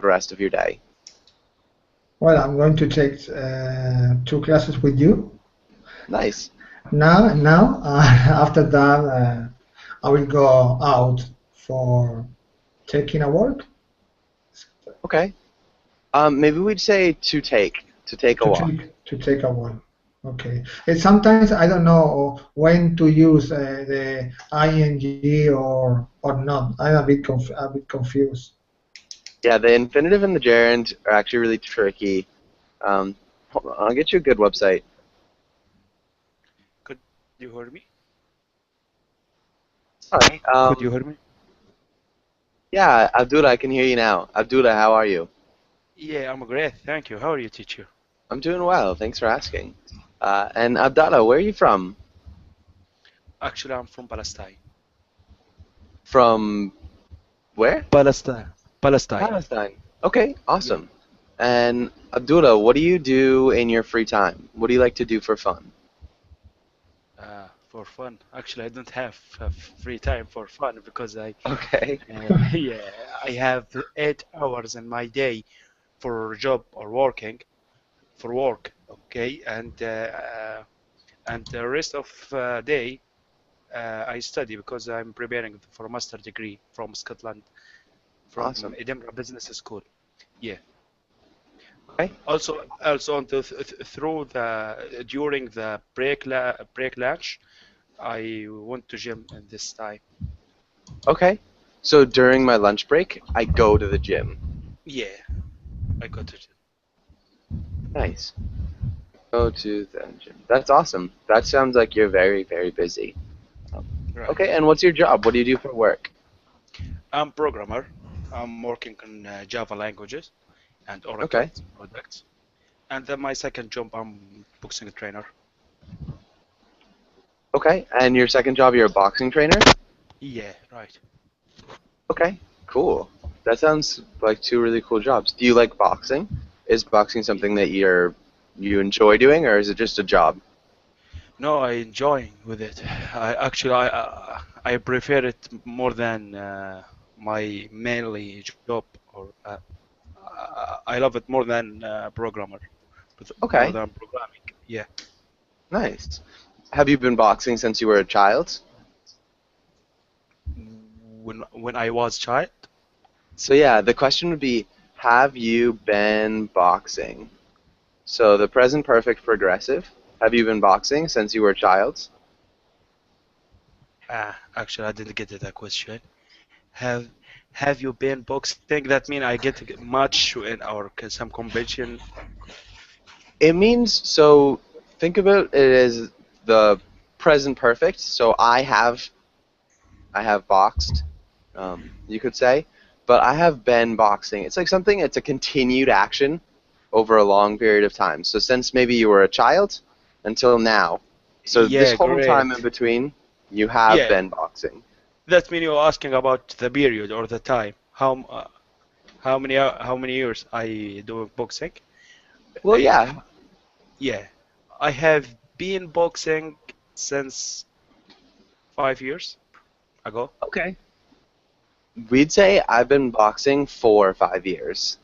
the rest of your day? Well, I'm going to take 2 classes with you Nice. now. After that, I will go out for taking a walk Okay. Maybe we'd say to take a walk. to take a walk. Okay. And sometimes I don't know when to use the ing or not. I'm a bit confused. Yeah, the infinitive and the gerund are actually really tricky. Hold on, I'll get you a good website. Could you hear me? Sorry. Could you hear me? Yeah, Abdullah, I can hear you now. Abdullah, how are you? Yeah, I'm great. Thank you. How are you, teacher? I'm doing well. Thanks for asking. And Abdallah, where are you from? Actually, I'm from Palestine. From where? Palestine. Palestine. Palestine. Okay, Yeah. awesome. And Abdullah, what do you do in your free time? What do you like to do for fun? For fun. Actually, I don't have free time for fun because Okay. yeah, I have 8 hours in my day for job or working for work. Okay, and the rest of day I study because I'm preparing for a master degree from Scotland from Awesome. Edinburgh Business School. Yeah. Okay. Also through the during the break lunch, I went to gym in this time. Okay. So during my lunch break, I go to the gym. Yeah, I got to gym. Nice. Go to the gym. That's awesome. That sounds like you're very, very busy. Um, Right. okay, and what's your job? What do you do for work? I'm programmer. I'm working on Java languages and Oracle Okay. products. And then my second job, I'm boxing trainer. Okay, and your second job, you're a boxing trainer? Yeah, right. Okay, cool. That sounds like two really cool jobs. Do you like boxing? Is boxing something that you enjoy doing, or is it just a job? No, I enjoy with it. I prefer it more than my mainly job, or I love it more than programmer, more Okay, than programming. Yeah. nice. Have you been boxing since you were a child? When I was child, So yeah, the question would be, have you been boxing? So the present perfect progressive. Have you been boxing since you were a child? actually I didn't get that question. Have have you been boxing? That mean I get much in our some competition. It means so. Think about it as the present perfect. So I have boxed, you could say, but I have been boxing. It's like something. It's a continued action over a long period of time. So since maybe you were a child until now. So this Yeah, whole time in great. between, you have Yeah, been boxing. that mean you're asking about the period or the time. How many years I do boxing? Well, Uh, yeah. yeah, I have been boxing since 5 years ago. Okay. We'd say I've been boxing for 5 years.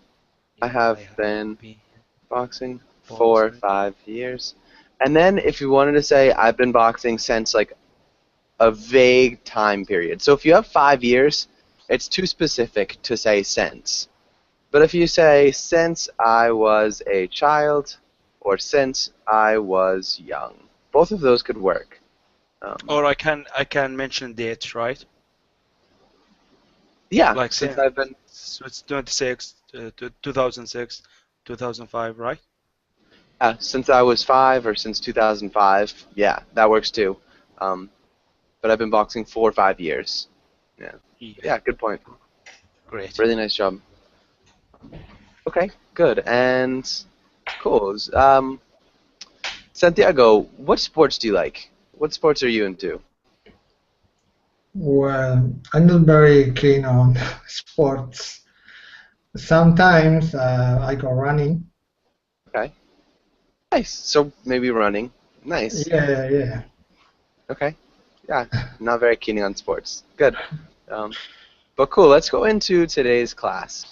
I Yeah, I have have been been boxing for boxing. 5 years. And then if you wanted to say I've been boxing since like a vague time period. So if you have 5 years, it's too specific to say since. But if you say since I was a child or since I was young, both of those could work. Um, Or I can mention dates, right? yeah, Like since since I've been so it's 26 to 2006, 2005, right? since I was 5 or since 2005, yeah, that works too. Um, but I've been boxing for 5 years. Yeah, Yeah, yeah, good point. great. Really nice job. Okay, good and cool. Santiago, what sports do you like? What sports are you into? Well, I'm not very keen on sports. Sometimes I go running. Okay, nice. So maybe running. Nice. Yeah, yeah. Okay, yeah, not very keen on sports. Good. Um, but cool. Let's go into today's class.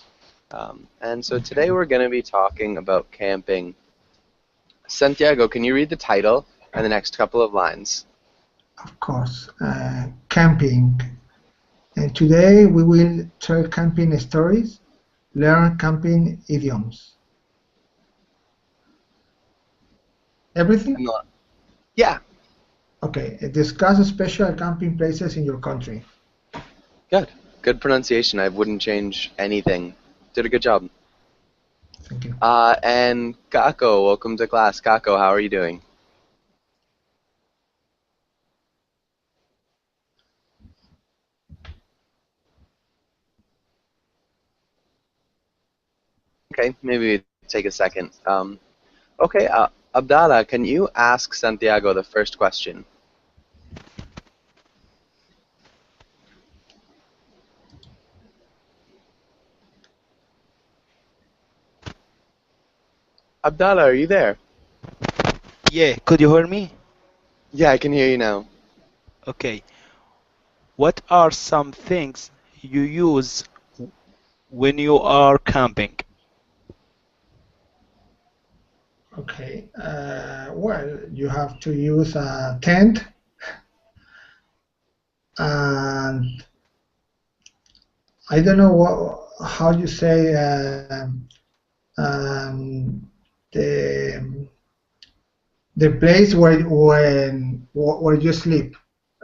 And so today we're going to be talking about camping. Santiago, can you read the title and the next couple of lines? Of course, camping. And today we will tell camping stories, learn camping idioms. Everything? Yeah, Okay, discuss special camping places in your country. good. Good pronunciation. I wouldn't change anything. Did a good job. Thank you. And Kako, welcome to class. Kako, how are you doing? Okay, maybe take a second. Okay, Abdallah, can you ask Santiago the first question? Abdallah, are you there? Yeah, could you hear me? Yeah, I can hear you now. Okay. What are some things you use when you are camping? Okay, well, you have to use a tent and I don't know how you say um, the the place where you sleep.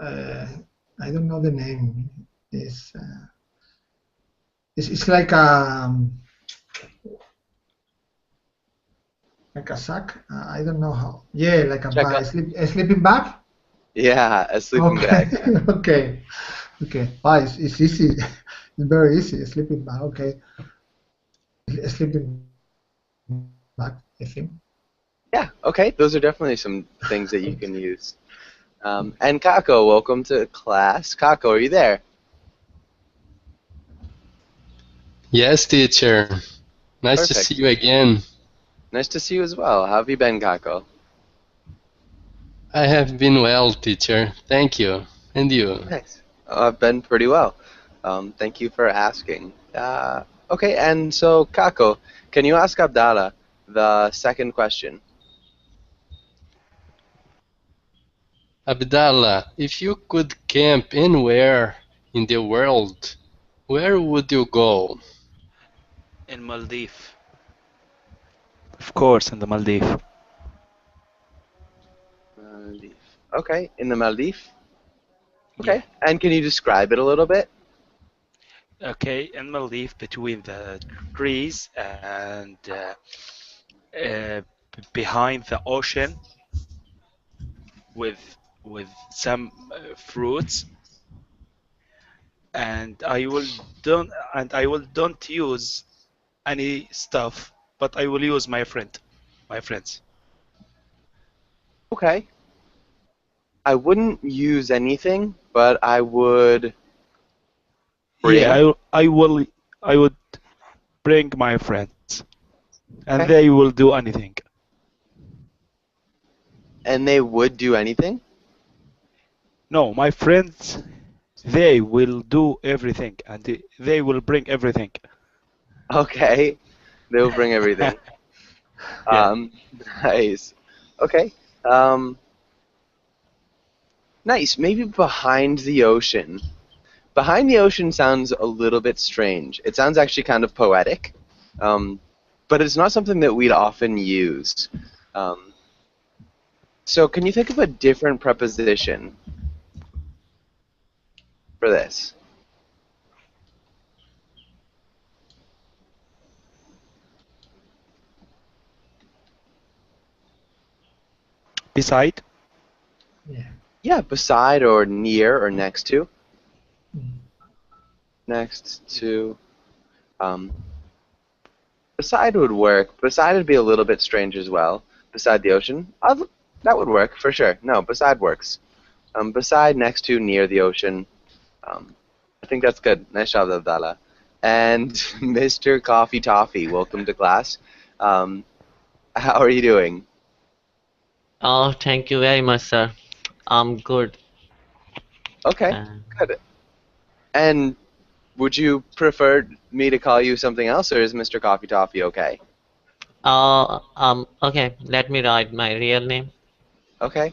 Uh, I don't know the name. It's it's like a sack. I don't know how. Yeah, like a Check bag. out. A sleeping bag. Yeah, a sleeping Okay, bag. okay, okay. Ah, it's easy. It's very easy. A sleeping bag. Okay, a sleeping bag. I think. Yeah, okay. Those are definitely some things that you can use. And Kako, welcome to class. Kako, are you there? Yes, teacher. Nice to see Perfect. you again. Nice to see you as well. How have you been, Kako? I have been well, teacher. Thank you. And you? Nice. I've been pretty well. Thank you for asking. Okay, and so Kako, can you ask Abdallah the second question? Abdallah, if you could camp anywhere in the world, where would you go? In Maldives. Of course, in the Maldives. Maldives. Okay, in the Maldives. Yeah. Okay, and can you describe it a little bit? Okay, in Maldives, between the trees and behind the ocean, with some fruits, and I will don't use any stuff, but I will use my friends. Okay. I wouldn't use anything, but I would Yeah, bring. I would bring my friends, and Okay. they will do anything. And they would do anything? No, my friends, they will do everything, and they will bring everything. Okay. They will bring everything. Yeah. Um, nice. Okay. Um, nice. Maybe behind the ocean. Behind the ocean sounds a little bit strange. It sounds actually kind of poetic, um, but it's not something that we'd often use. Um, so can you think of a different preposition for this? Beside, Yeah. Yeah, beside or near or next to. Mm. Next to. Um, beside would work. Beside would be a little bit strange as well. Beside the ocean. That would work for sure. No, beside works. Beside, next to, near the ocean. Um, I think that's good. Nice job, Abdallah. And Mr. Coffee Toffee, welcome to class. Um, how are you doing? Oh, thank you very much, sir. I'm good. Okay, Uh, good. And Would you prefer me to call you something else, or is Mr. Coffee Toffee okay? Okay, let me write my real name. Okay.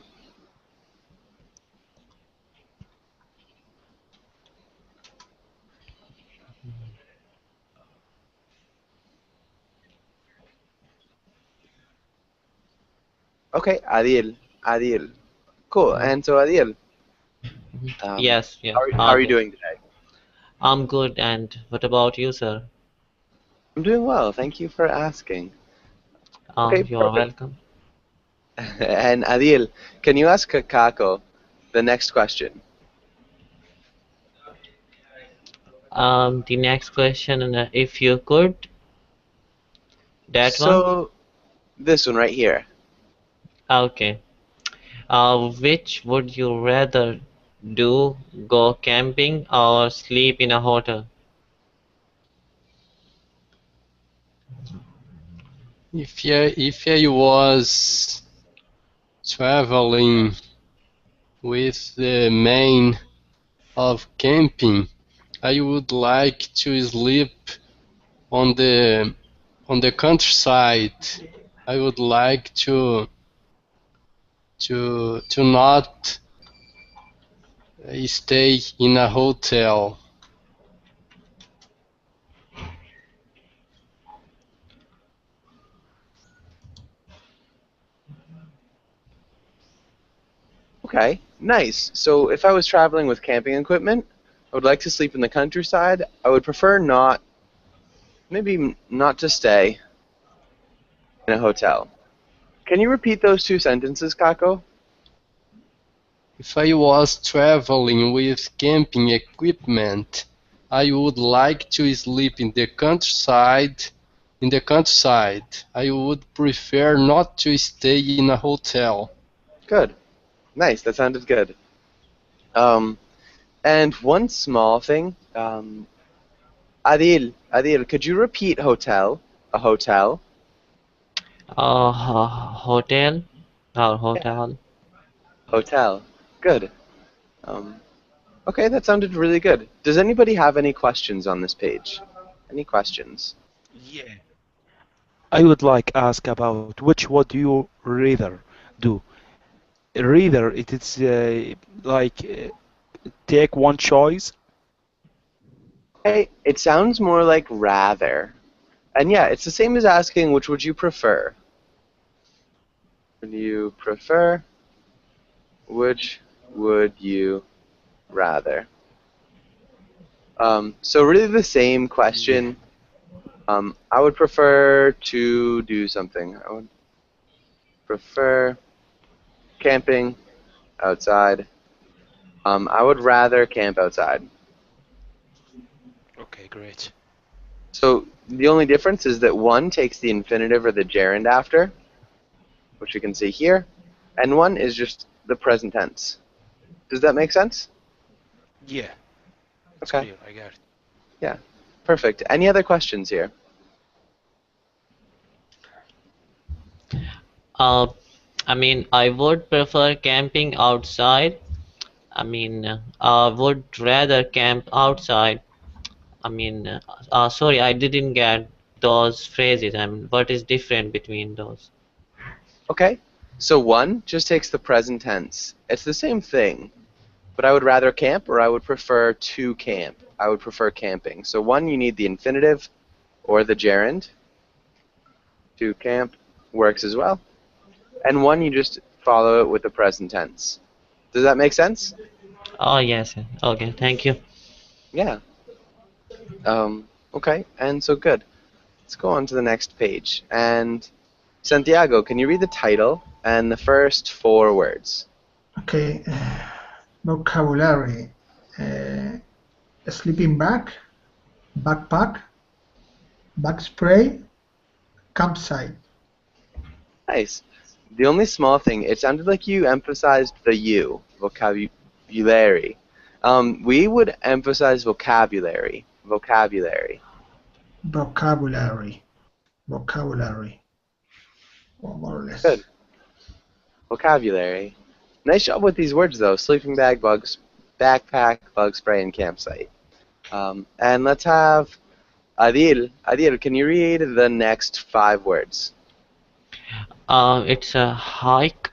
Okay, Adil. Adil. Cool. And so, Adil, Yes, yeah, how are you Adil. doing today? I'm good, and what about you, sir? I'm doing well. Thank you for asking. Okay, You are perfect. welcome. And Adil, can you ask Kako the next question? The next question, if you could, that one? So, this one right here. Okay. Which would you rather do, go camping or sleep in a hotel? If I was traveling with the main of camping, I would like to sleep on the countryside. I would like to not stay in a hotel. Okay, nice. So, if I was traveling with camping equipment, I would like to sleep in the countryside. I would prefer not to stay in a hotel. Can you repeat those two sentences, Kako? If I was traveling with camping equipment, I would like to sleep in the countryside. In the countryside, I would prefer not to stay in a hotel. Good. Nice. That sounded good. And one small thing, Adil, could you repeat hotel? A hotel? Hotel or Yeah, hotel? hotel. Good. Um, okay, that sounded really good. Does anybody have any questions on this page? Any questions? Yeah. I would like ask about which would you rather do? Rather, it is like take one choice. Okay, it sounds more like rather. And yeah, it's the same as asking which would you prefer. Would you prefer? Which would you rather? So really the same Yeah. question. I would prefer to do something. I would prefer camping outside. I would rather camp outside. Okay, great. So the only difference is that one takes the infinitive or the gerund after, which you can see here, and one is just the present tense. Does that make sense? Yeah, it's Okay. clear. I got it. Yeah. Perfect. Any other questions here? Uh, I would prefer camping outside. I would rather camp outside. Sorry, I didn't get those phrases. What is different between those? Okay. So one just takes the present tense. It's the same thing, but I would rather camp or I would prefer to camp. I would prefer camping. So one, you need the infinitive or the gerund. To camp works as well. And one, you just follow it with the present tense. Does that make sense? Oh, yes. Okay, thank you. Yeah. Okay, and so good. Let's go on to the next page. And Santiago, can you read the title and the first four words? Okay, vocabulary. Sleeping bag, backpack, bug spray, campsite. Nice. The only small thing, it sounded like you emphasized the you, vocabulary. We would emphasize vocabulary. Vocabulary. Vocabulary. Vocabulary. Or more or less. Good. Vocabulary. Nice job with these words, though. Sleeping bag, bugs, backpack, bug spray, and campsite. And let's have Adil. Adil, can you read the next 5 words? It's a hike,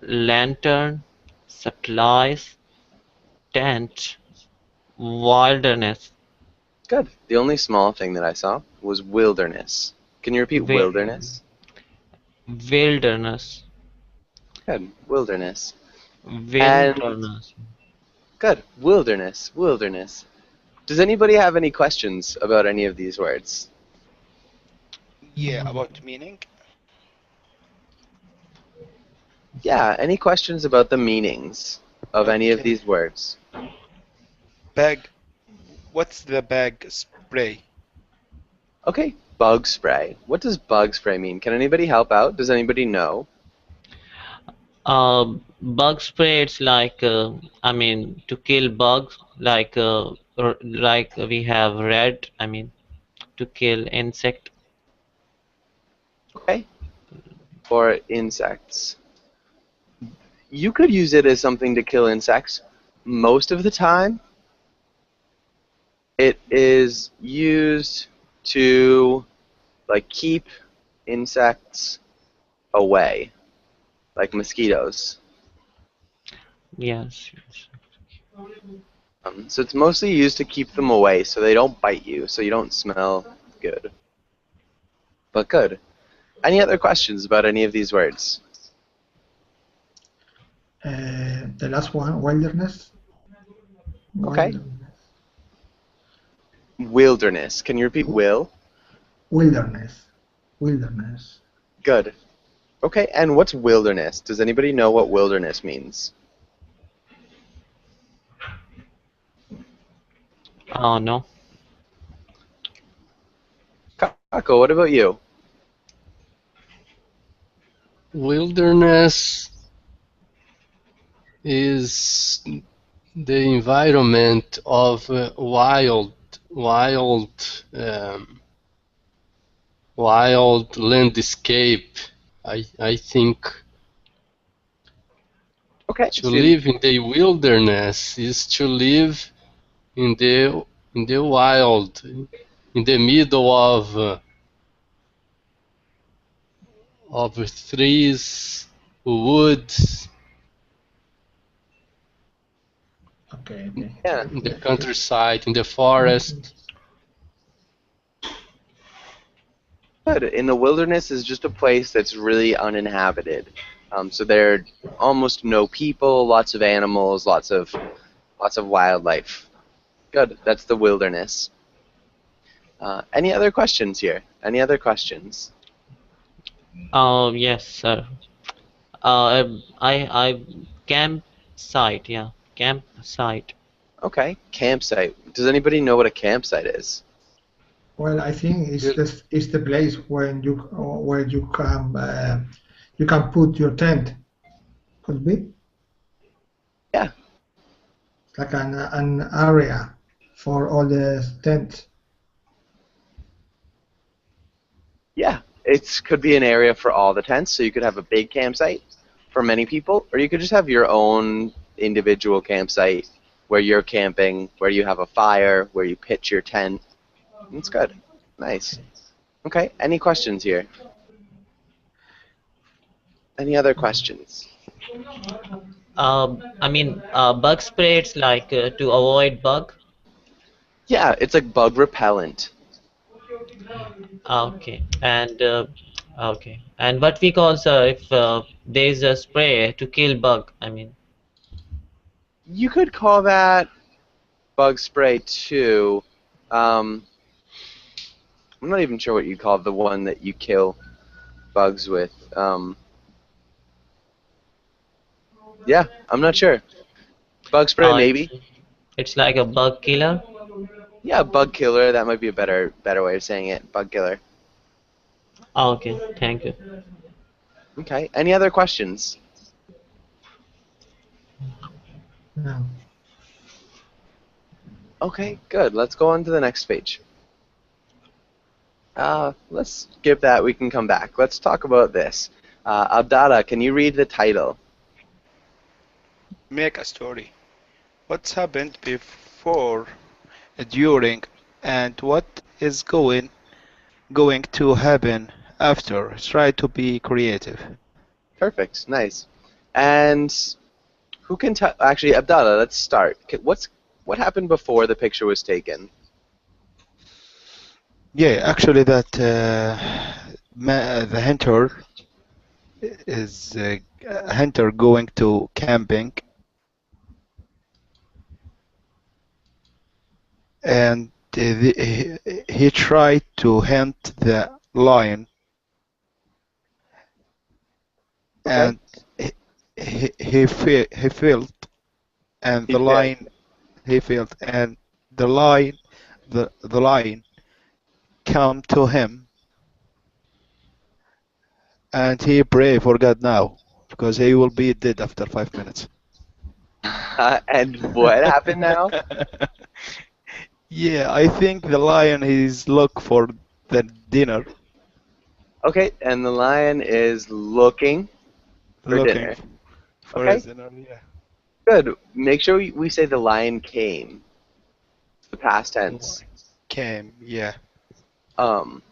lantern, supplies, tent, wilderness, Good. The only small thing that I saw was wilderness. Can you repeat wi- wilderness? wilderness, Good. Wilderness. And wilderness. good. Wilderness. Wilderness. Does anybody have any questions about any of these words? Yeah, about meaning. Yeah, any questions about the meanings of any of Okay. these words? Bag. What's the bag spray? Okay, bug spray. What does bug spray mean? Can anybody help out? Does anybody know? Bug spray, it's like, I mean, to kill bugs, like we have red, I mean, to kill insect. Okay. Or insects. You could use it as something to kill insects. Most of the time, it is used to like keep insects away, like mosquitoes. Yes. So it's mostly used to keep them away so they don't bite you, so you don't smell good. But good. Any other questions about any of these words? The last one, wilderness. Okay. Wilderness. Can you repeat will? Wilderness. Wilderness. Good. Okay, and what's wilderness? Does anybody know what wilderness means? Oh, no. Kako, what about you? Wilderness is the environment of wild landscape. I think Okay, to so live in the wilderness is to live in the wild, in the middle of trees, woods, Okay. yeah, in the countryside, in the forest. good. In the wilderness is just a place that's really uninhabited. So there are almost no people, lots of animals, lots of wildlife. Good. That's the wilderness. Any other questions here? Any other questions? Yes, sir. I campsite, yeah, campsite. Okay. Campsite. Does anybody know what a campsite is? Well, I think it's the place when where you can put your tent. Could be. Yeah. It's like an area for all the tents. Yeah. It could be an area for all the tents, so you could have a big campsite for many people, or you could just have your own individual campsite where you're camping, where you have a fire, where you pitch your tent. It's good. Nice. Okay. Any questions here? Any other questions? I mean, bug spray, it's like to avoid bug. Yeah, it's like bug repellent. Okay, and what we call, sir, if there is a spray to kill bug, I mean. You could call that bug spray too. I'm not even sure what you call the one that you kill bugs with. Yeah, I'm not sure. Bug spray, uh, maybe. it's, it's like a bug killer. Yeah, bug killer. That might be a better way of saying it. Bug killer. Okay, thank you. Okay. Any other questions? No. Okay, good. Let's go on to the next page. Let's skip that. We can come back. Let's talk about this. Abdallah, can you read the title? Make a story. What's happened before during, and what is going to happen after. Try to be creative. Perfect. Nice. And who can tell? Actually, Abdallah, let's start. What happened before the picture was taken? Yeah, actually, that the hunter is a hunter going to camping, and he tried to hunt the lion, Okay. and he failed, and He failed. he failed, and the lion the lion come to him, and he pray for God now because he will be dead after 5 minutes. And what happened now? Yeah, I think the lion is look for the dinner, Okay, and the lion is looking for looking dinner. for Okay, his dinner. Yeah. good. Make sure we say the lion came, the past The tense. lion came. Yeah. Um,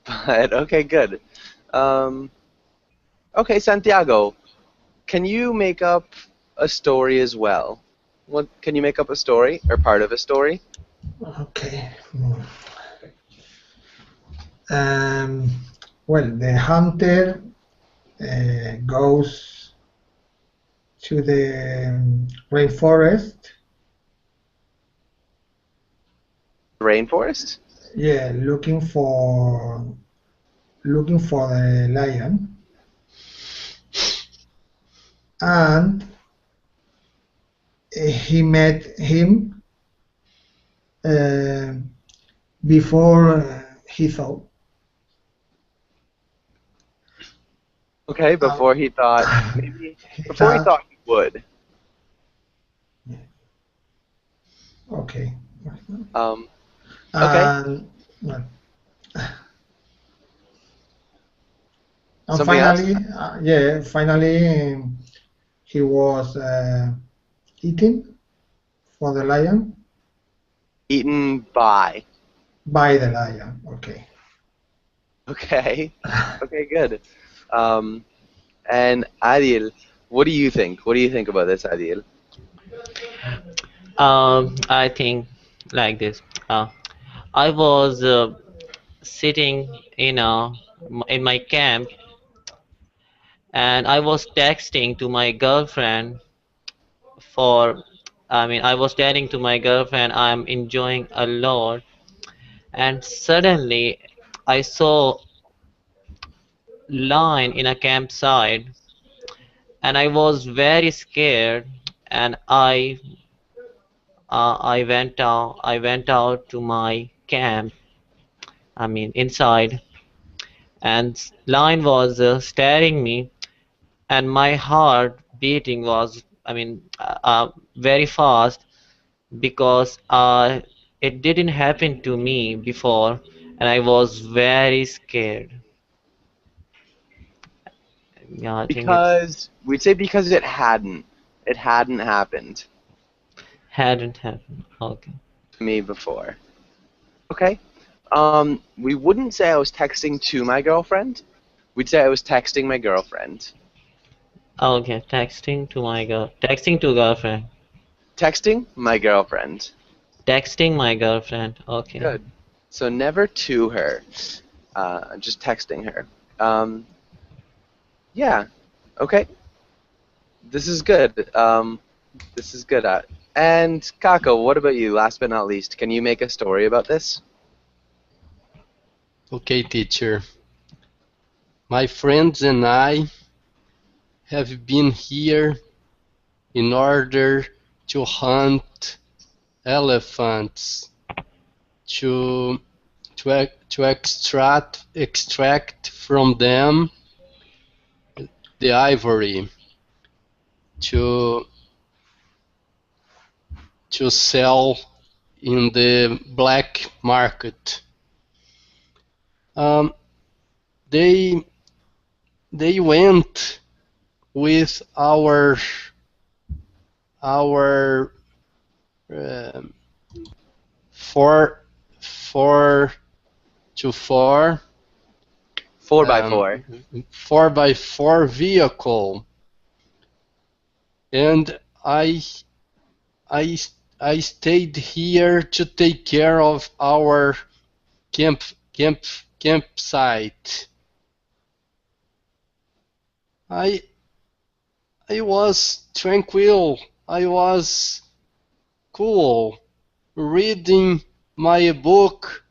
but okay, good. Um, okay, Santiago, can you make up a story as well? What can you make up a story or part of a story? Okay. Um, well, the hunter goes to the rainforest. Rainforest? Yeah, looking for the lion, and he met him uh, before he thought. Okay, Um, before he thought maybe he before he thought, thought he would. okay, Um, okay, and well, and something else? finally, finally, he was eaten for the lion Eaten by. by the lion. Okay. Okay, okay, good. Um, and Adil, what do you think? What do you think about this, Adil? I think like this. I was sitting in my camp, and I was texting to my girlfriend for. I mean, I was telling to my girlfriend I'm enjoying a lot, and suddenly I saw lion in a campsite, and I was very scared, and I went out to my camp. I mean, inside, and lion was staring me, and my heart beating was, very fast because it didn't happen to me before, and I was very scared. Yeah, I think it's Because we'd say because it hadn't happened hadn't happened. Okay. to me before. Okay. We wouldn't say I was texting to my girlfriend. We'd say I was texting my girlfriend. Okay, texting to girlfriend. Texting my girlfriend. Texting my girlfriend. Okay. Good. So never to her. Just texting her. Yeah. Okay. This is good. This is good. And Kako, what about you? Last but not least, can you make a story about this? Okay, teacher. My friends and I have been here in order to hunt elephants, to to extract from them the ivory, to sell in the black market. Um, they went with our 4 to 4 4x4. 4x4 vehicle, and I stayed here to take care of our campsite. I was tranquil. I was cool, reading my book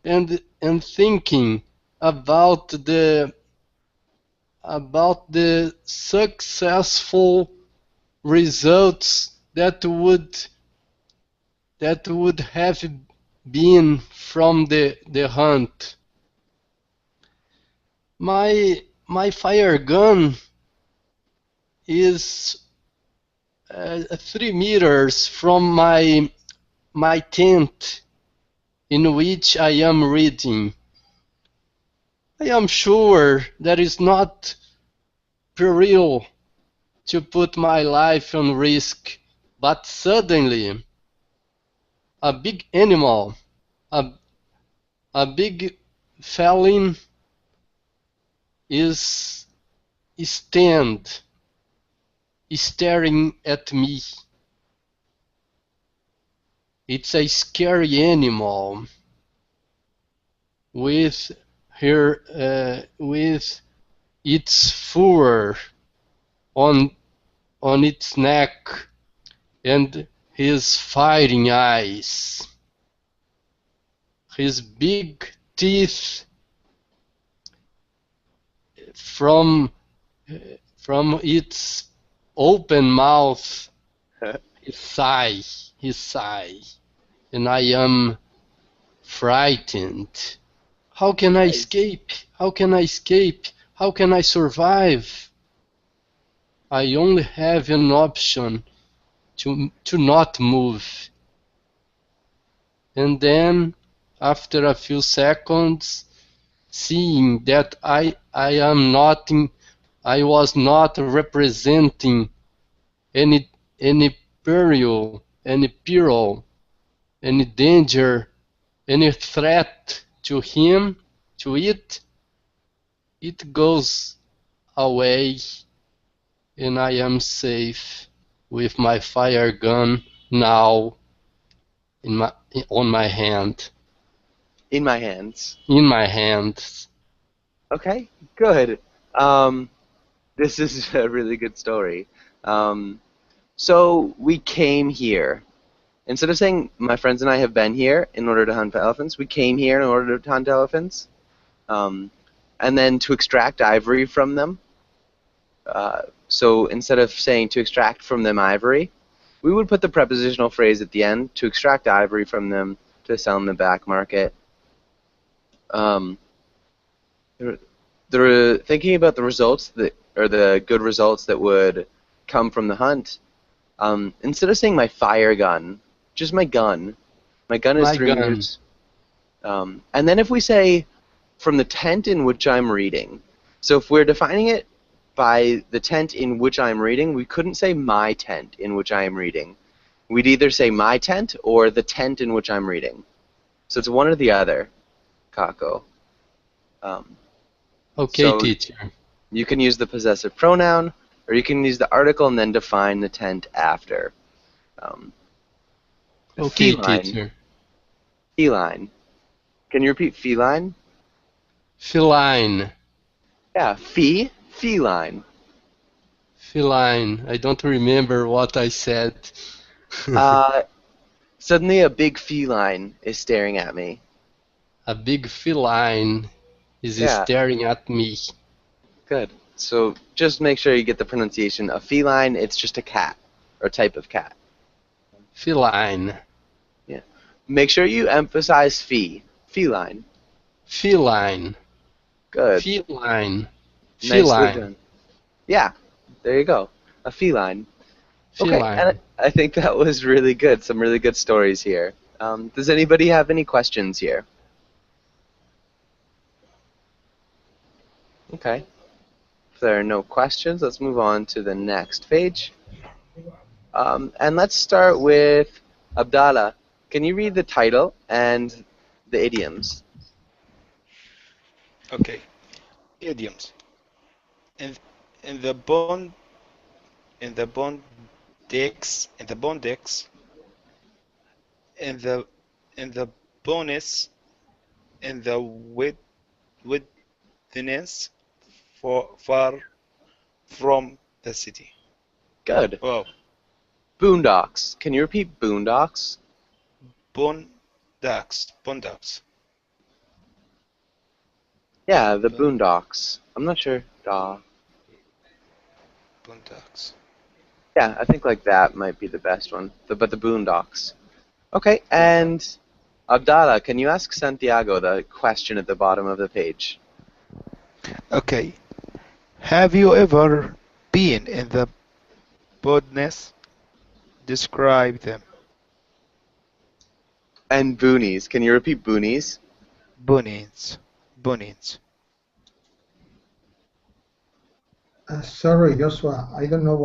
and thinking about the successful results that would have been from the hunt. My fire gun is 3 meters from my tent in which I am reading. I am sure that is not peril to put my life on risk, but suddenly a big animal, a big felon is staring at me. It's a scary animal with its fur on its neck and his fighting eyes. His big teeth from its open mouth, his sigh, and I am frightened. How can I escape? How can I escape? How can I survive? I only have an option to not move. And then, after a few seconds, seeing that I was not representing any peril, any danger, any threat to him, to it goes away, and I am safe with my fire gun now on my hand. In my hands. In my hands. Okay, good. This is a really good story. So we came here. Instead of saying my friends and I have been here in order to hunt elephants, we came here in order to hunt elephants. And then to extract ivory from them. So instead of saying to extract from them ivory, we would put the prepositional phrase at the end, to extract ivory from them, to sell in the back market. They're thinking about the results or the good results that would come from the hunt. Instead of saying my fire gun, just my gun. My gun is 3 meters. And then if we say from the tent in which I'm reading, so if we're defining it by the tent in which I'm reading, we couldn't say my tent in which I am reading. We'd either say my tent or the tent in which I'm reading. So it's one or the other, Kako. Okay, so teacher. You can use the possessive pronoun, or you can use the article and then define the tent after. Okay, feline. teacher. Feline. Can you repeat feline? Feline. Yeah, feline. Feline. I don't remember what I said. Suddenly a big feline is staring at me. A big feline is staring at me. Good. So just make sure you get the pronunciation. A feline, it's just a cat, or type of cat. Feline. Yeah. Make sure you emphasize feline. Feline. Good. Feline. Nicely Feline. done. Yeah, there you go. A feline. Feline. Okay, and I think that was really good. Some really good stories here. Does anybody have any questions here? Okay. If there are no questions, let's move on to the next page. And let's start with Abdallah. can you read the title and the idioms? Okay. Idioms. In in the bond in the bondex in the bondex in the bonus in the wilderness far from the city. Good. Wow. Boondocks. Can you repeat boondocks? Bondax. Yeah, the boondocks. I'm not sure. Bondax. Yeah, I think like that might be the best one. But the boondocks. Okay, and Abdallah, can you ask Santiago the question at the bottom of the page? Okay. Have you ever been in the boldness? Describe them. And boonies. Can you repeat boonies? Bunnies. Bunnies. Sorry, Joshua. I don't know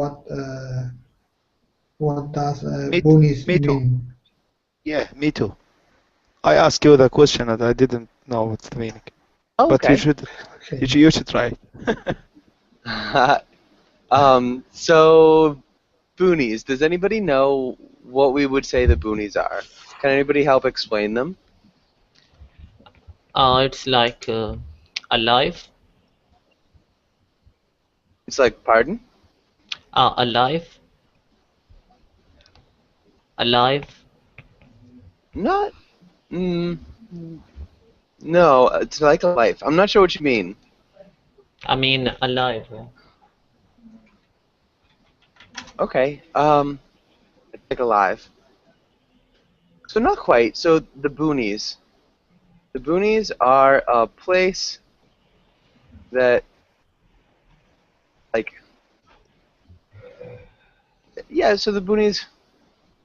what does Me, boonies me too. mean. Yeah, me too. I asked you the question and I didn't know what's the meaning. Oh, But okay. Okay. you should try. So, boonies. Does anybody know what we would say the boonies are? Can anybody help explain them? It's like alive, It's like, pardon? alive, alive. Not. No, it's like a life. I'm not sure what you mean. I mean alive. Okay. It's like alive. So not quite. So the boonies. The boonies are a place that, like, yeah. So the boonies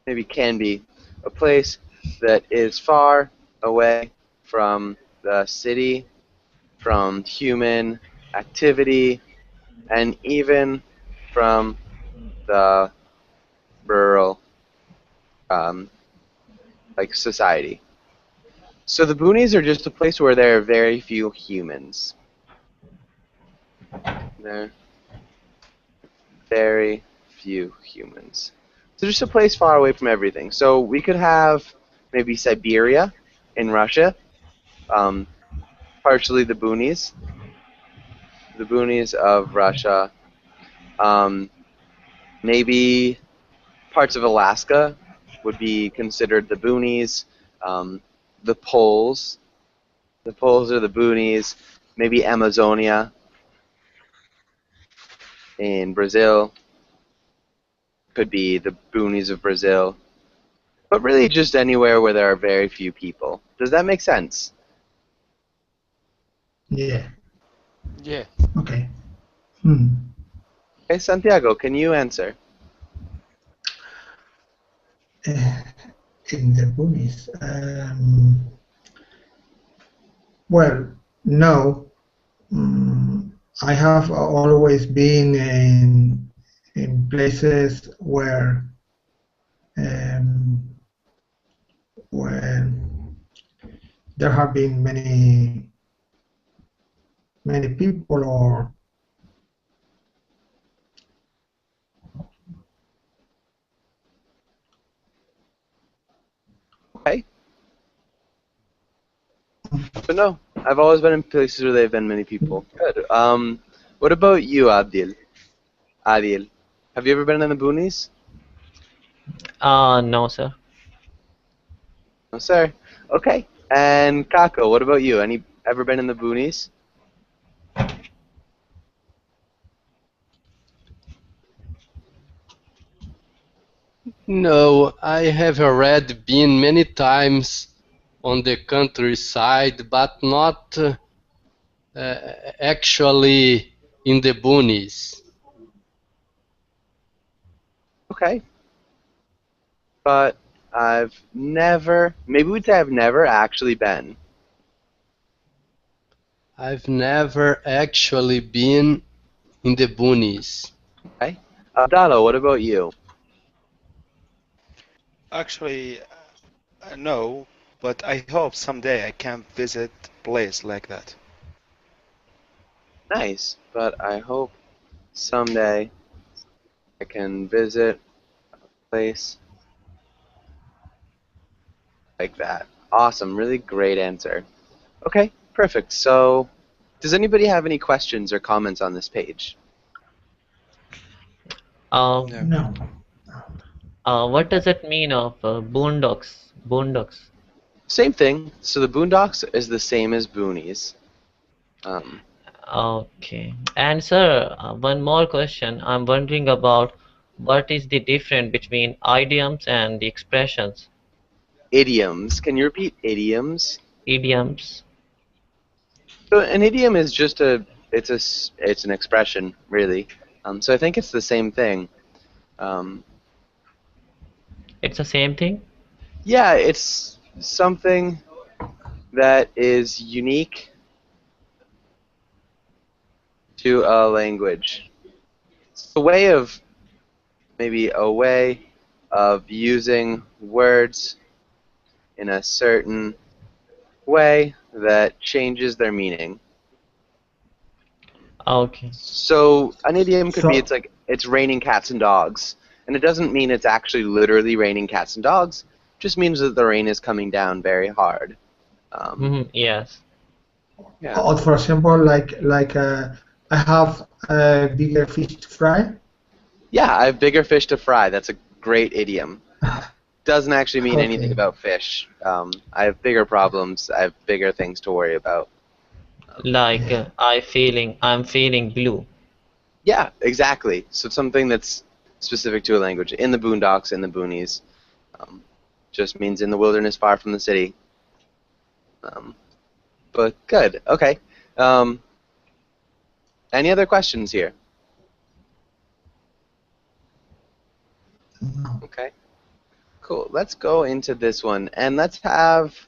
maybe can be a place that is far away from the city, from human activity, and even from the rural, like, society. So the boonies are just a place where there are very few humans. There are very few humans. So just a place far away from everything. So we could have maybe Siberia in Russia, partially the boonies of Russia, maybe parts of Alaska would be considered the boonies, the poles are the boonies, maybe Amazonia in Brazil could be the boonies of Brazil, but really just anywhere where there are very few people. Does that make sense? Yeah. Yeah. Okay. Okay, Santiago, can you answer? In the boonies. Well, no. I have always been in places where there have been many people, or Okay. But no, I've always been in places where there have been many people. Good. What about you, Adil? Adil, have you ever been in the boonies? No, sir. No, sir. Okay. And Kako, what about you? Ever been in the boonies? No, I have already been many times on the countryside, but not actually in the boonies. Okay. But maybe we'd say I've never actually been. I've never actually been in the boonies. Okay. Abdallah, what about you? Actually, No, but I hope someday I can visit place like that. Nice, but I hope someday I can visit a place like that. Awesome, really great answer. Okay, perfect. So, does anybody have any questions or comments on this page? Uh, No. No. what does it mean of boondocks? Boondocks. Same thing. So the boondocks is the same as boonies. Okay. And sir, one more question. I'm wondering about what is the difference between idioms and the expressions, Idioms. Can you repeat idioms? idioms? So an idiom is just it's an expression really. So I think it's the same thing. Um, It's the same thing? yeah, it's something that is unique to a language. It's maybe a way of using words in a certain way that changes their meaning. Okay. So an idiom could be So it's raining cats and dogs, and it doesn't mean it's actually literally raining cats and dogs. It just means that the rain is coming down very hard. Yes. Yeah. or for example, I have a bigger fish to fry. Yeah, I have bigger fish to fry. That's a great idiom. Doesn't actually mean anything Okay. about fish. I have bigger problems. I have bigger things to worry about. Like Yeah. I'm feeling blue. Yeah, exactly. So it's something that's specific to a language. In the boondocks, in the boonies, um, just means in the wilderness far from the city. Um, but good. Okay. Um, any other questions here? No. Okay. Cool. Let's go into this one, and let's have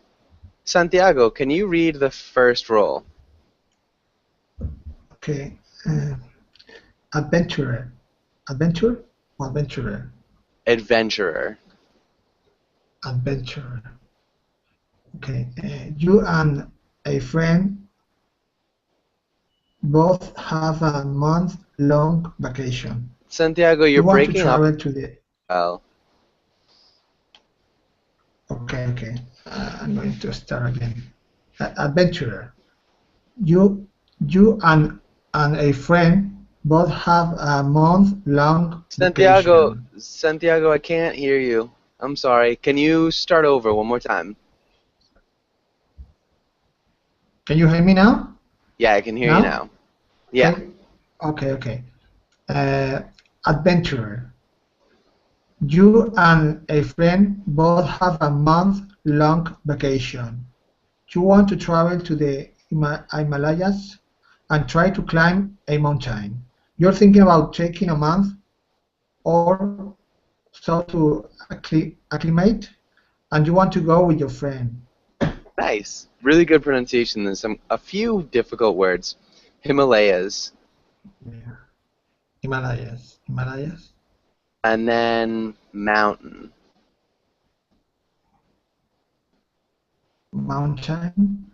Santiago. Can you read the first roll? Okay. Adventurer. Adventure or adventurer? Adventurer. Adventurer. Okay. You and a friend both have a month-long vacation. Santiago, You you're want to breaking up. travel to the. Well, Okay, okay. I'm going to start again. Adventurer. You and a friend both have a month-long Santiago, vacation. Santiago, I can't hear you. I'm sorry. Can you start over one more time? Can you hear me now? Yeah, I can hear you now. Yeah. Okay, okay, okay. Adventurer. You and a friend both have a month-long vacation. You want to travel to the Himalayas and try to climb a mountain. You're thinking about taking a month or so to acclimate, and you want to go with your friend. Nice. Really good pronunciation. There's a few difficult words. Himalayas. Yeah. Himalayas. Himalayas. And then mountain. Mountain.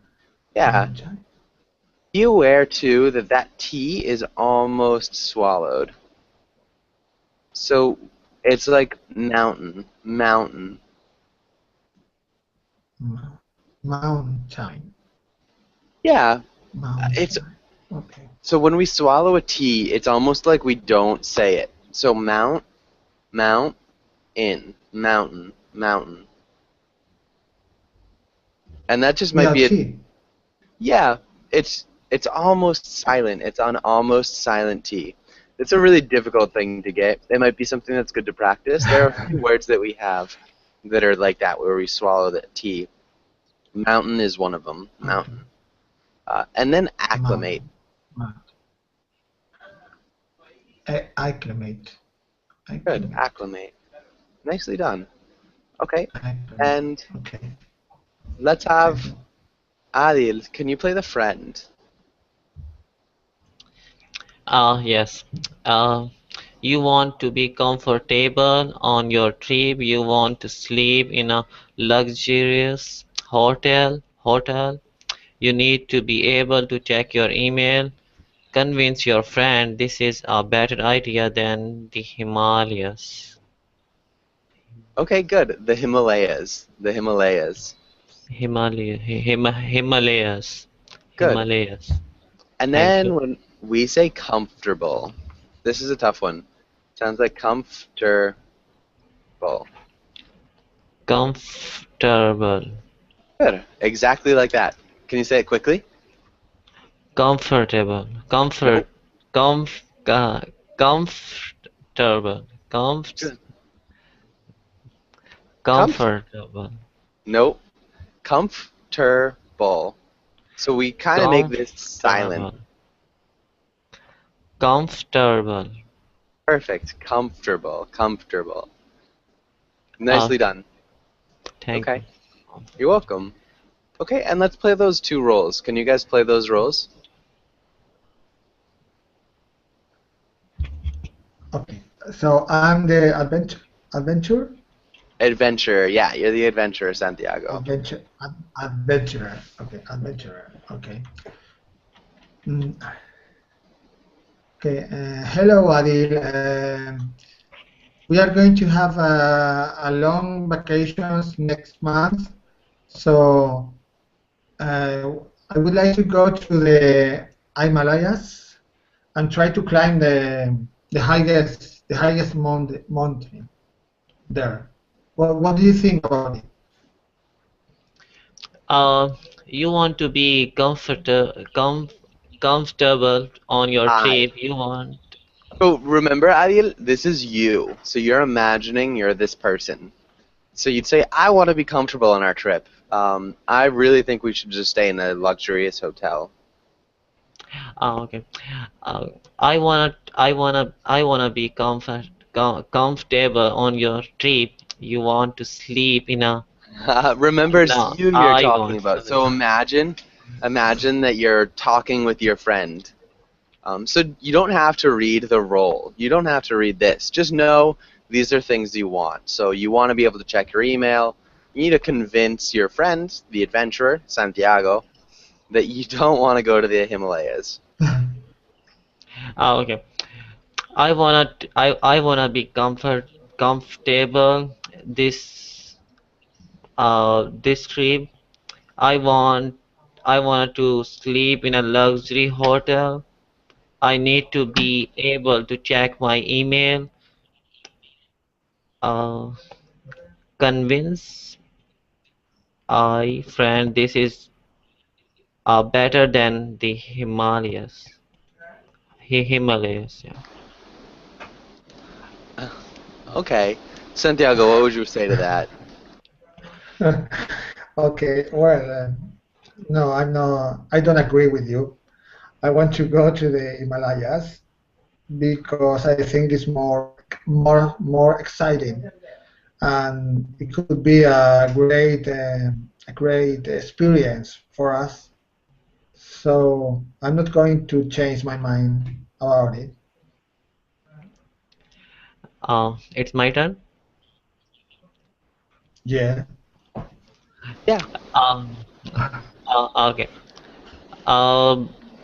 Yeah. Mountain. Be aware, too, that T is almost swallowed. So it's like mountain. Mountain. Mountain. Yeah. Mountain. It's Okay. so when we swallow a T, it's almost like we don't say it. So mount, in, mountain, mountain. And that just might be a T. yeah, it's almost silent. It's an almost silent T. It's a really difficult thing to get. It might be something that's good to practice. There are a few words that we have that are like that, where we swallow the T. Mountain is one of them. Mountain. And then acclimate. Mountain. Acclimate. Good. Acclimate. Nicely done. Okay. Acclimate. And Okay. let's have Adil. Can you play the friend? Yes. You want to be comfortable on your trip. You want to sleep in a luxurious hotel. You need to be able to check your email. Convince your friend this is a better idea than the Himalayas. Okay, good. The Himalayas. The Himalayas. Himalayas. Good. Himalayas. And Thank then you. when we say comfortable, this is a tough one. Sounds like comfortable. Comfortable. Good. Exactly like that. Can you say it quickly? Comfortable. Nope. Comf, uh, comfortable. Good. Comf. Comfortable. Nope. Comfortable. So we kind of make this silent. Comfortable. Comfortable. Perfect. Comfortable. Comfortable. Nicely Okay. done. Thank Okay. you. You're welcome. Okay, and let's play those two roles. Can you guys play those roles? Okay. So I'm the adventure, Adventure. Yeah, you're the adventurer, Santiago. adventurer. Okay, adventurer. Okay. Mm, okay. Hello, Adil. We are going to have a long vacations next month, so I would like to go to the Himalayas and try to climb the highest mountain there. What do you think about it? Uh, you want to be comfortable on your Hi. trip. You want. So remember, Adil, this is you. So you're imagining you're this person. So you'd say, I want to be comfortable on our trip. I really think we should just stay in a luxurious hotel. Okay. Uh, I wanna be comfortable on your trip. You want to sleep in a. Remember, it's No, you you're I talking want. about. So imagine that you're talking with your friend. So you don't have to read the role. You don't have to read this. Just know these are things you want. So you want to be able to check your email. You need to convince your friend, the adventurer, Santiago, that you don't want to go to the Himalayas. Okay. I wanna be comfortable this trip. I want I want to sleep in a luxury hotel. I need to be able to check my email. Uh, convince I friend this is better than the Himalayas. Himalayas, yeah. Okay. Santiago, what would you say to that? Okay, well, no, I don't agree with you. I want to go to the Himalayas because I think it's more exciting, and it could be a great experience for us. So I'm not going to change my mind about it. It's my turn. Yeah. Yeah. Um, okay.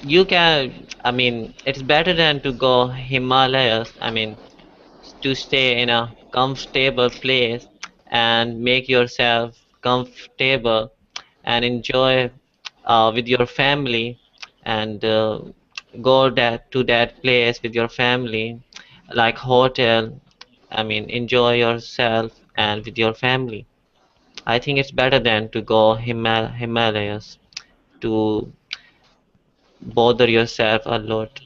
You can. I mean, it's better than to go Himalayas. I mean, to stay in a comfortable place and make yourself comfortable and enjoy with your family and go to that place with your family like hotel. I mean, enjoy yourself and with your family. I think it's better than to go Himalayas to bother yourself a lot.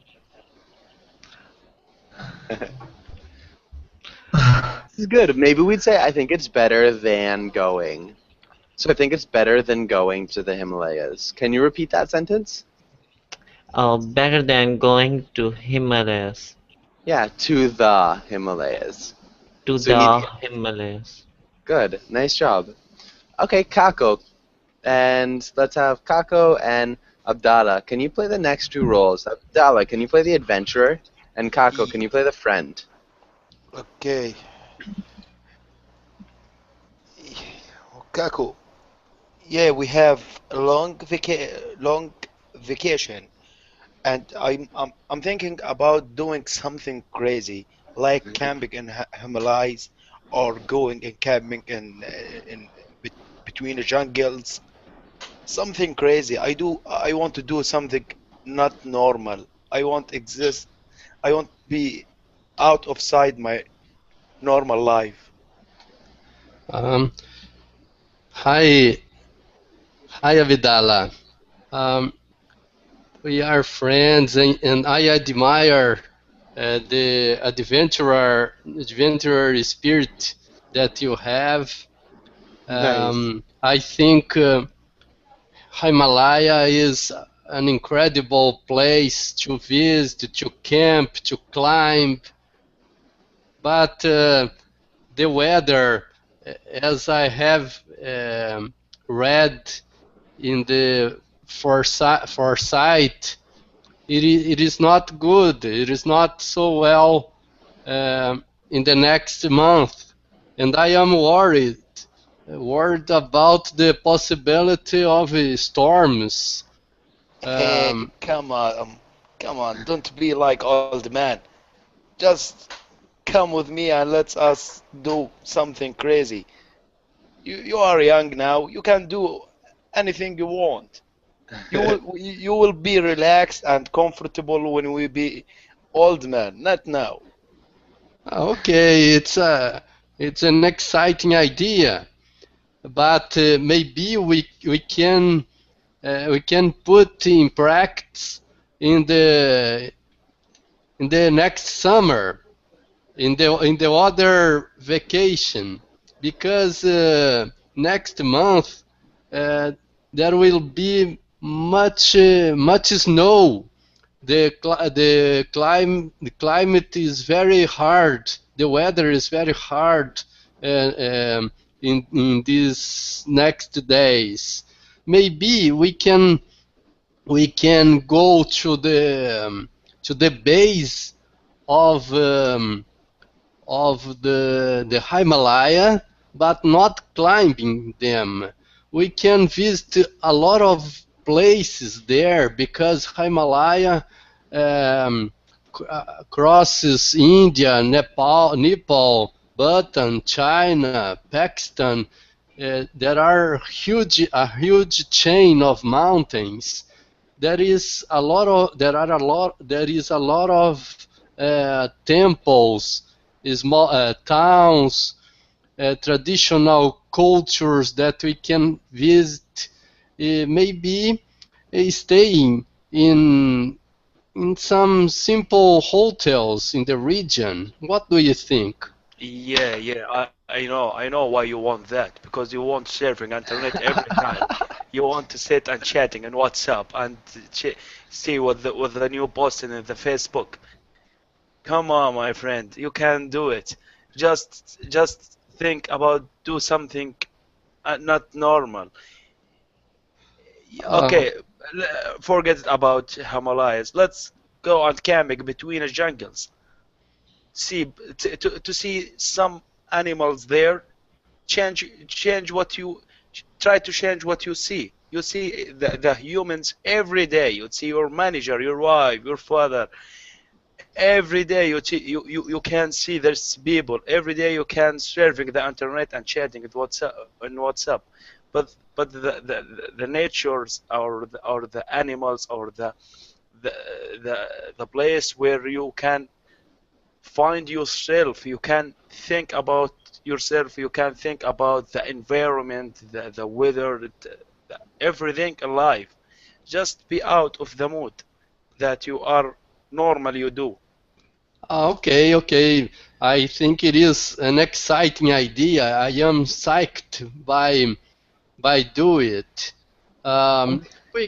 This is good. Maybe we'd say, I think it's better than going. So I think it's better than going to the Himalayas. Can you repeat that sentence? Better than going to Himalayas. Yeah, to the Himalayas. To So you need to the get Himalayas. good. Nice job. Okay, Kako. And let's have Kako and Abdallah. Can you play the next two roles? Abdallah, can you play the adventurer? And Kako, can you play the friend? Okay, Kaku. Yeah, we have a long vacation, and I'm thinking about doing something crazy, like camping in Himalayas, or going and camping in between the jungles. Something crazy. I want to do something not normal. I want exist. I want be out of side my normal life. Um, hi, hi, Avidala. Um, we are friends, and I admire the adventurer spirit that you have. Nice. I think Himalaya is an incredible place to visit, to camp, to climb, but the weather, as I have read in the foresight, it is not good. It is not so well in the next month, and I am worried about the possibility of storms. Hey, Um, come on, don't be like old man. Just come with me and let us do something crazy. You are young now. You can do anything you want. You will be relaxed and comfortable when we be old man, not now. okay, it's an exciting idea, but maybe we can put in practice in the next summer, in the other vacation, because next month uh, there will be much snow. The climate is very hard. The weather is very hard uh, um, in these next days. Maybe we can go to the base of the Himalaya, but not climbing them. We can visit a lot of places there because Himalaya um, crosses India, Nepal, Bhutan, China, Pakistan. There are a huge chain of mountains. There is a lot of temples, small towns, traditional cultures that we can visit. Maybe staying in some simple hotels in the region. What do you think? Yeah, I know why you want that because you want surfing internet every time. You want to sit and chatting on WhatsApp and ch see what the new posting in the Facebook. Come on, my friend, you can do it. Just think about do something not normal. Uh, Okay, forget about Himalayas. Let's go on camping between the jungles. See to see some animals there. Change what you try to change what you see. You see the humans every day. You see your manager, your wife, your father. Every day you can see there's people. Every day you can surfing the internet and chatting at WhatsApp. But the natures or the animals or the the place where you can find yourself, you can think about yourself, you can think about the environment, the weather, everything in life. Just be out of the mood that you are normally you do. okay. I think it is an exciting idea. I am psyched by do it. Um, we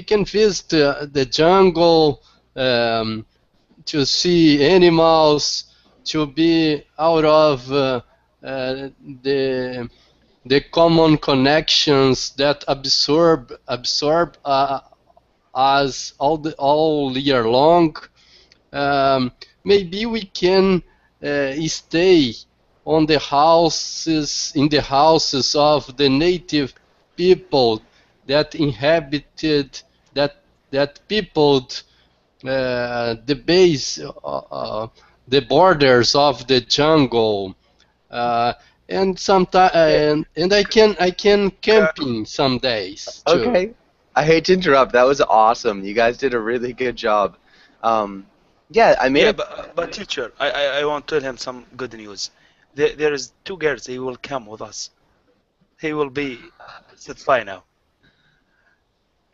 can visit the jungle to see animals, to be out of uh, the the common connections that absorb us all year long. Um, maybe we can stay on the houses, in the houses of the native people that inhabited, that peopled the base, the borders of the jungle, uh, and sometimes and I can camping some days too. Okay. I hate to interrupt. That was awesome. You guys did a really good job. Um, yeah, I made Yeah, a. but teacher, I want to tell him some good news. There is two girls. He will come with us. He will be satisfied now.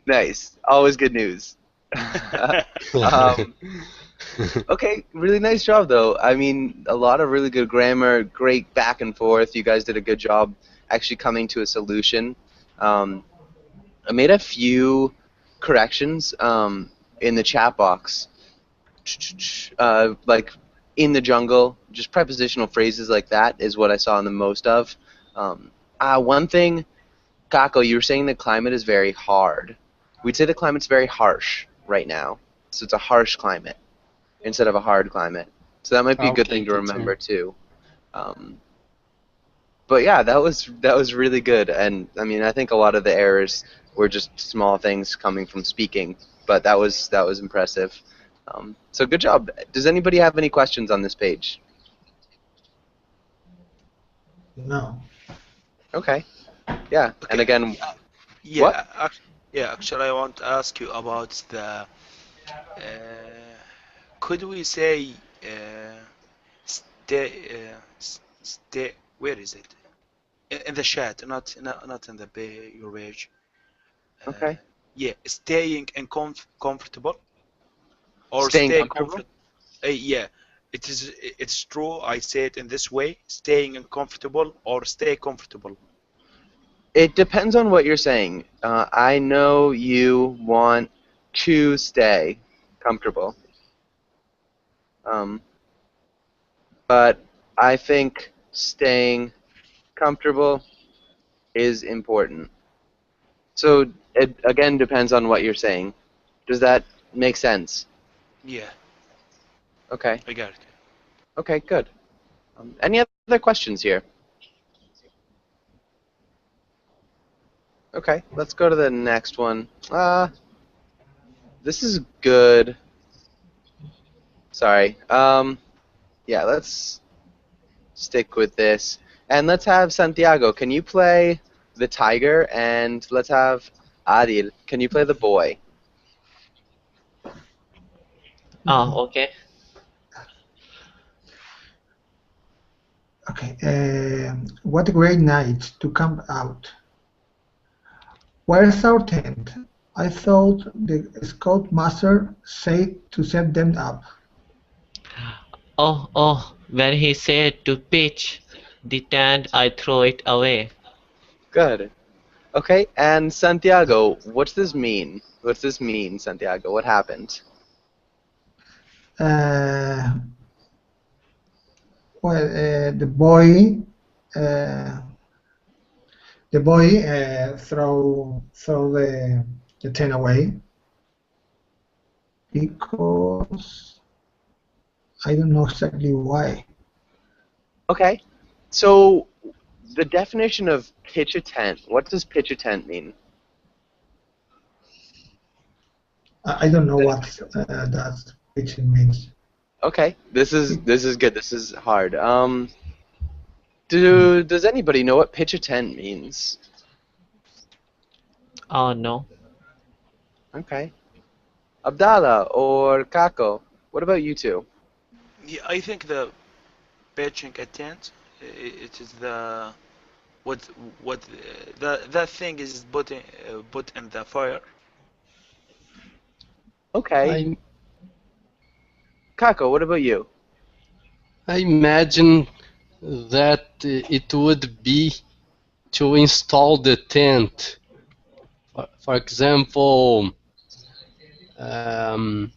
Nice. Always good news. um, okay, really nice job though. I mean, a lot of really good grammar, great back and forth. You guys did a good job actually coming to a solution. Um, I made a few corrections in the chat box. Like in the jungle, just prepositional phrases like that is what I saw the most of. One thing, Kako, you were saying the climate is very hard. We'd say the climate's very harsh right now. So it's a harsh climate instead of a hard climate. So that might be a good Okay, thing to teacher. remember too. Um, but yeah, that was really good. And I mean, I think a lot of the errors were just small things coming from speaking, but that was impressive. So good job. Does anybody have any questions on this page? No. Okay. Yeah. And Okay. again, Yeah, what? actually, I want to ask you about the. Could we say stay? Stay. Where is it? In the chat, not in the your page. Okay. Yeah, staying and comfortable or Staying stay comfortable? comfort. Yeah, it's true. I say it in this way: staying uncomfortable or stay comfortable. It depends on what you're saying. I know you want to stay comfortable. But I think staying comfortable is important. So it again depends on what you're saying. Does that make sense? Yeah, Okay. I got it. Okay, good. Any other questions here? Okay, let's go to the next one. This is good. Sorry. Yeah, let's stick with this. And let's have Santiago. Can you play the tiger? And let's have Adil. Can you play the boy? Okay. Okay. What a great night to camp out. Where's our tent? I thought the scoutmaster said to set them up. Oh, when he said to pitch the tent, I throw it away. Good. Okay, and Santiago, what's this mean? What's this mean, Santiago? What happened? Uh, the boy throw the tent away because I don't know exactly why. Okay, so the definition of pitch a tent, what does pitch a tent mean? I don't know what that pitching means. Okay, this is good. This is hard. Does anybody know what pitch a tent means? Oh no. Okay. Abdallah or Kako, what about you two? Yeah, I think the pitching a tent. It is the what what that thing is put in the fire. Okay. I Kako, what about you? I imagine that it would be to install the tent. For example, um,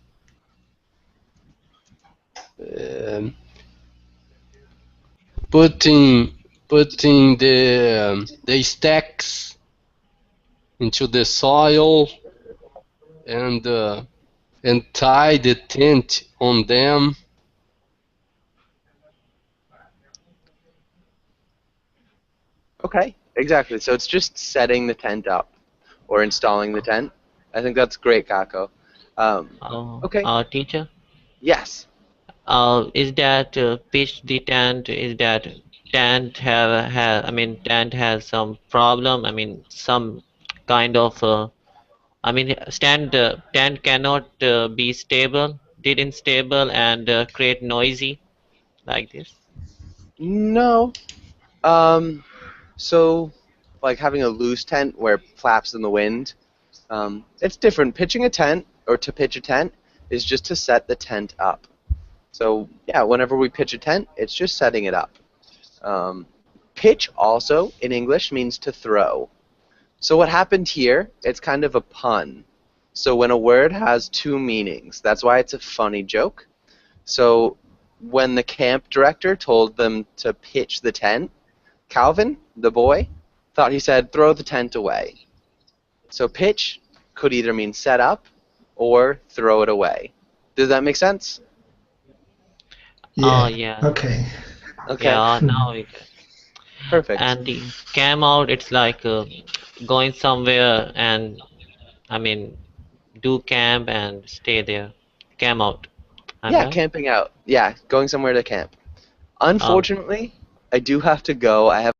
um, putting the stacks into the soil and tie the tent on them. Okay, exactly. So it's just setting the tent up or installing the tent. I think that's great, Kako. Okay, Teacher, yes. is that pitch the tent? Is that tent has some problem? I mean, some kind of tent cannot be stable, didn't stable and create noisy like this. No. Um, so like having a loose tent where it flaps in the wind, it's different. Pitching a tent or to pitch a tent is just to set the tent up. So yeah, whenever we pitch a tent, it's just setting it up. Um, pitch also in English means to throw. So what happened here, it's kind of a pun. So when a word has two meanings, that's why it's a funny joke. So when the camp director told them to pitch the tent, Calvin, the boy, thought he said throw the tent away. So pitch could either mean set up or throw it away. Does that make sense? Yeah. Yeah, Okay. Okay, now it. perfect. And the cam out, it's like going somewhere and I mean do camp and stay there. Cam out. I'm Yeah, right. camping out. Yeah, going somewhere to camp. Um, Unfortunately, I do have to go. I have